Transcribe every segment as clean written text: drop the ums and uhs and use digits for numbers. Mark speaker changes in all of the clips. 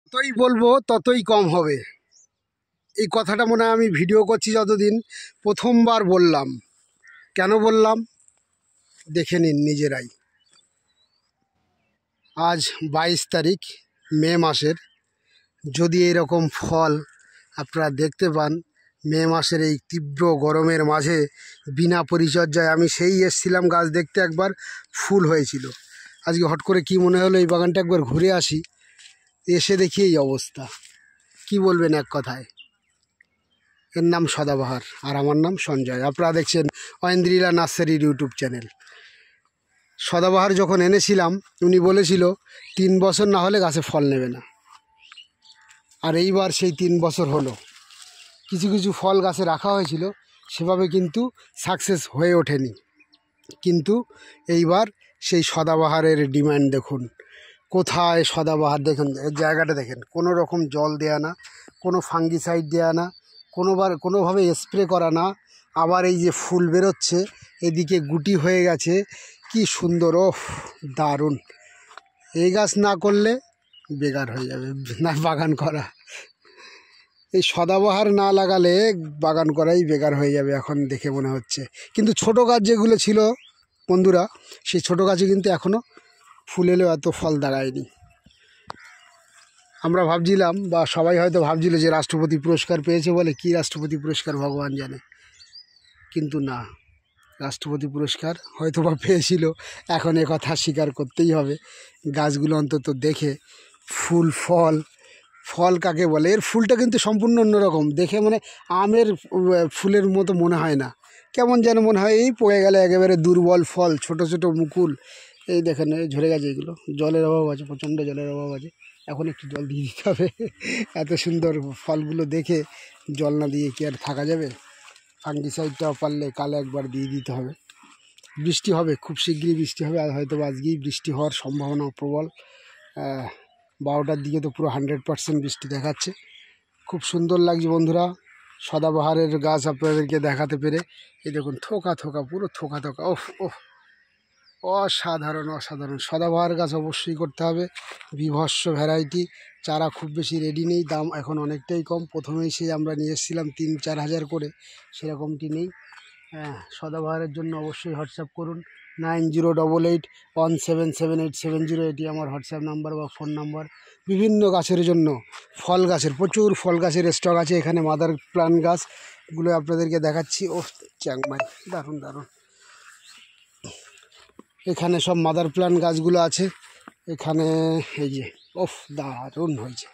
Speaker 1: যতই বলবো ততই কম হবে। এই কথাটা মনে হয় আমি ভিডিও করছি যতদিন প্রথমবার বললাম। কেন বললাম দেখে নিন নিজেরাই। আজ 22 তারিখ মে মাসের। যদি এরকম ফল আপনারা দেখতে পান মে মাসের এই তীব্র গরমের মাঝে বিনা পরিচর্যায়, আমি সেই এসছিলাম গাছ দেখতে, একবার ফুল হয়েছিল। আজকে হট করে কি মনে হলো এই বাগানটা একবার ঘুরে আসি, এসে দেখি এই অবস্থা। কি বলবেন এক কথায়? এর নাম সদাবাহার আর আমার নাম সঞ্জয়। আপনারা দেখছেন ঐন্দ্রিলা নার্সারির ইউটিউব চ্যানেল। সদাবাহার যখন এনেছিলাম উনি বলেছিল 3 বছর না হলে গাছে ফল নেবে না, আর এইবার সেই 3 বছর হলো। কিছু কিছু ফল গাছে রাখা হয়েছিল, সেভাবে কিন্তু সাকসেস হয়ে ওঠেনি। কিন্তু এইবার সেই সদাবাহারের ডিমান্ড দেখুন। কোথায় সদাবাহার দেখুন, জায়গাটা দেখেন, কোনো রকম জল দেয়া না, কোনো ফাঙ্গিসাইড দেয়া না, কোনোভাবে স্প্রে করা না। আবার এই যে ফুল বেরোচ্ছে, এদিকে গুটি হয়ে গেছে, কি সুন্দর! ওহ, দারুণ! এই গাছ না করলে বেকার হয়ে যাবে না বাগান করা। এই সদাবাহার না লাগালে বাগান করাই বেকার হয়ে যাবে এখন দেখে মনে হচ্ছে। কিন্তু ছোট গাছ যেগুলো ছিল বন্ধুরা, সেই ছোট গাছে কিন্তু এখনও ফুল এলেও এত ফল দাঁড়ায়নি। আমরা ভাবছিলাম, বা সবাই হয়তো ভাবছিল যে রাষ্ট্রপতি পুরস্কার পেয়েছে বলে, কি রাষ্ট্রপতি পুরস্কার ভগবান জানে। কিন্তু না, রাষ্ট্রপতি পুরস্কার হয়তো বা পেয়েছিল, এখন কথা স্বীকার করতেই হবে। গাছগুলো অন্তত দেখে, ফল কাকে বলে, এর ফুলটা কিন্তু সম্পূর্ণ অন্যরকম দেখে, মানে আমের ফুলের মতো মনে হয় না, কেমন যেন মনে হয় এই পড়ে গেলে একেবারে দুর্বল ফল, ছোট ছোট মুকুল। এই দেখেন ঝরে গেছে, এগুলো জলের অভাব আছে, প্রচণ্ড জলের অভাব আছে। এখন একটু জল দিয়ে দিতে হবে। এত সুন্দর ফলগুলো দেখে জল না দিয়ে কি আর থাকা যাবে? ফাঙ্গিসাইডটাও পারলে কাল একবার দিয়ে দিতে হবে। বৃষ্টি হবে, খুব শীঘ্রই বৃষ্টি হবে, আর হয়তো আজকেই বৃষ্টি হওয়ার সম্ভাবনা প্রবল। 12টার দিকে তো পুরো 100% বৃষ্টি দেখাচ্ছে। খুব সুন্দর লাগছে বন্ধুরা সদাবাহারের গাছ আপনাদেরকে দেখাতে পেরে। এই দেখুন, থোকা থোকা, পুরো থোকা থোকা। ওহ ওহ, অসাধারণ অসাধারণ! সদাবাহার গাছ অবশ্যই করতে হবে। বিভৎস ভ্যারাইটি, চারা খুব বেশি রেডি নেই, দাম এখন অনেকটাই কম। প্রথমেই সেই আমরা নিয়ে এসেছিলাম 3-4 হাজার করে, সেরকমটি নেই। হ্যাঁ, সদাবাহারের জন্য অবশ্যই হোয়াটসঅ্যাপ করুন 9088177780। এটি আমার হোয়াটসঅ্যাপ নাম্বার বা ফোন নাম্বার। বিভিন্ন গাছের জন্য, ফল গাছের, প্রচুর ফল গাছের স্টক আছে এখানে। মাদার প্লান্ট গাছগুলো আপনাদেরকে দেখাচ্ছি। ও চ্যাংমাই, দারুণ দারুণ! এখানে সব মাদার প্লান্ট গাছগুলো আছে এখানে। এই যে, ওফ, দারুণ হয়েছে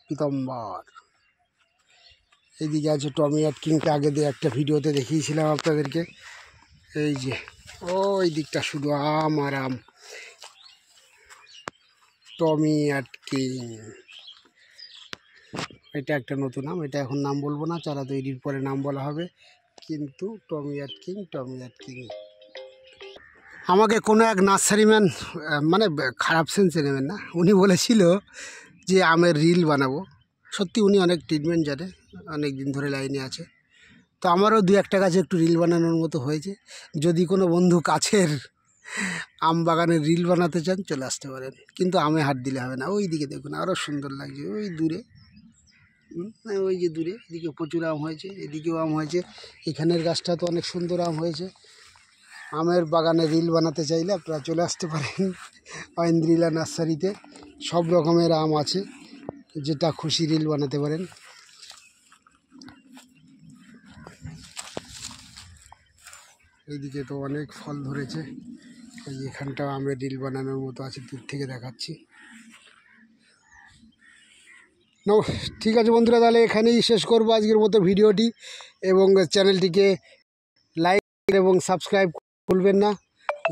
Speaker 1: পিতম্বর। এইদিকে আছে টমি অ্যাটকিংকে, আগে দিয়ে একটা ভিডিওতে দেখিয়েছিলাম আপনাদেরকে। এই যে ওই দিকটা শুধু আম আর আম। টমি অ্যাটকিং, এটা একটা নতুন আম, এটা এখন নাম বলবো না, চারা তৈরির পরে নাম বলা হবে। কিন্তু টমি অ্যাটকিং। আমাকে কোনো এক নার্সারিম্যান, মানে খারাপ সেন্সে নেবেন না, উনি বলেছিল যে আমের রিল বানাবো। সত্যি উনি অনেক ট্রিটমেন্ট জানে, অনেক দিন ধরে লাইনে আছে। তো আমারও 2-1টা গাছে একটু রিল বানানোর মতো হয়েছে। যদি কোনো বন্ধু কাছের আম বাগানের রিল বানাতে চান চলে আসতে পারেন, কিন্তু আমে হাত দিলে হবে না। ওই দিকে দেখুন, আরও সুন্দর লাগছে, ওই দূরে, ওই যে দূরে, এদিকে প্রচুর আম হয়েছে, এদিকেও আম হয়েছে। এখানের গাছটা তো অনেক সুন্দর আম হয়েছে। আমের বাগানে রিল বানাতে চাইলে আপনারা চলে আসতে পারেন ঐন্দ্রিলা নার্সারিতে। সব রকমের আম আছে, যেটা খুশি রিল বানাতে পারেন। এইদিকে তো অনেক ফল ধরেছে, এই এখানটাও আমের রিল বানানোর মতো আছে, দূর থেকে দেখাচ্ছি। ঠিক আছে বন্ধুরা, তাহলে এখানেই শেষ করবো আজকের মতো ভিডিওটি, এবং চ্যানেলটিকে লাইক এবং সাবস্ক্রাইব করবেন না।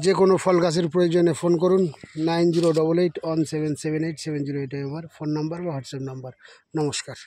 Speaker 1: যে কোনো ফল গাছের প্রয়োজনে ফোন করুন 9088177780। এটাই আমার ফোন নাম্বার বা হোয়াটসঅ্যাপ নাম্বার। নমস্কার।